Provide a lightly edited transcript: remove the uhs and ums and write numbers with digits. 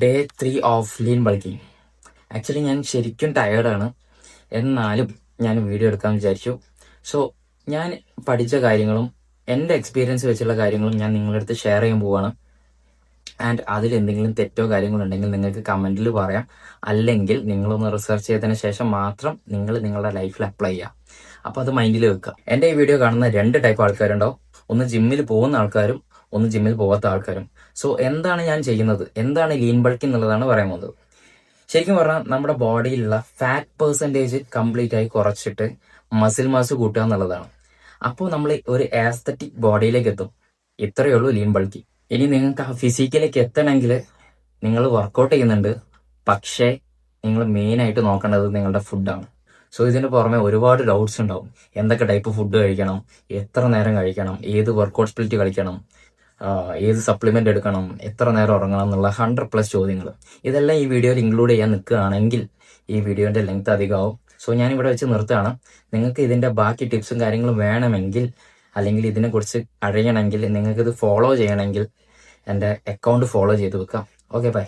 Day 3 of lean bulking. Actually ഞാൻ ശരിക്കും ടയേർഡാണ്, എന്നാലും ഞാൻ വീഡിയോ എടുക്കാമെന്ന് വിചാരിച്ചു. സോ ഞാൻ പഠിച്ച കാര്യങ്ങളും എൻ്റെ എക്സ്പീരിയൻസ് വെച്ചുള്ള കാര്യങ്ങളും ഞാൻ നിങ്ങളുടെ അടുത്ത് ഷെയർ ചെയ്യാൻ പോവുകയാണ്. ആൻഡ് അതിൽ എന്തെങ്കിലും തെറ്റോ കാര്യങ്ങളുണ്ടെങ്കിൽ നിങ്ങൾക്ക് കമൻറ്റിൽ പറയാം. അല്ലെങ്കിൽ നിങ്ങളൊന്ന് റിസർച്ച് ചെയ്തതിന് ശേഷം മാത്രം നിങ്ങൾ നിങ്ങളുടെ ലൈഫിൽ അപ്ലൈ ചെയ്യുക. അപ്പോൾ അത് മൈൻഡിൽ വെക്കുക. എൻ്റെ ഈ വീഡിയോ കാണുന്ന 2 ടൈപ്പ് ആൾക്കാരുണ്ടാവും. ഒന്ന് ജിമ്മിൽ പോകുന്ന ആൾക്കാരും ഒന്ന് ജിമ്മിൽ പോകാത്ത ആൾക്കാരും. സോ എന്താണ് ഞാൻ ചെയ്യുന്നത്, എന്താണ് ലീൻ ബൾക്കിംഗ് എന്നുള്ളതാണ് പറയാൻ പോകുന്നത്. ശരിക്കും പറഞ്ഞാൽ നമ്മുടെ ബോഡിയിലുള്ള ഫാറ്റ് പെർസെൻറ്റേജ് കംപ്ലീറ്റ് ആയി കുറച്ചിട്ട് മസിൽ മാസ് കൂട്ടുക എന്നുള്ളതാണ്. അപ്പോൾ നമ്മൾ ഒരു ആസ്തറ്റിക് ബോഡിയിലേക്ക് എത്തും. ഇത്രയേ ഉള്ളൂ ലീൻ ബൾക്കിംഗ്. ഇനി നിങ്ങൾക്ക് ആ ഫിസിക്കിലേക്ക് എത്തണമെങ്കിൽ നിങ്ങൾ വർക്കൗട്ട് ചെയ്യുന്നുണ്ട്, പക്ഷേ നിങ്ങൾ മെയിനായിട്ട് നോക്കേണ്ടത് നിങ്ങളുടെ ഫുഡാണ്. സോ ഇതിന് പുറമെ ഒരുപാട് ഡൗട്ട്സ് ഉണ്ടാവും. എന്തൊക്കെ ടൈപ്പ് ഫുഡ് കഴിക്കണം, എത്ര നേരം കഴിക്കണം, ഏത് വർക്കൗട്ട് സ്പ്ലിറ്റ് കളിക്കണം, ഏത് സപ്ലിമെന്റ് എടുക്കണം, എത്ര നേരം ഉറങ്ങണം എന്നുള്ള 100+ ചോദ്യങ്ങൾ. ഇതെല്ലാം ഈ വീഡിയോയിൽ ഇൻക്ലൂഡ് ചെയ്യാൻ നിൽക്കുകയാണെങ്കിൽ ഈ വീഡിയോന്റെ ലെങ്ത് അധികമാവും. സോ ഞാൻ ഇവിടെ വെച്ച് നിർത്തുകയാണ്. നിങ്ങൾക്ക് ഇതിന്റെ ബാക്കി ടിപ്സും കാര്യങ്ങളും വേണമെങ്കിൽ, അല്ലെങ്കിൽ ഇതിനെക്കുറിച്ച് അറിയണമെങ്കിൽ, നിങ്ങൾക്ക് ഇത് ഫോളോ ചെയ്യണമെങ്കിൽ എൻ്റെ അക്കൗണ്ട് ഫോളോ ചെയ്ത് വെക്കാം. Okay, by.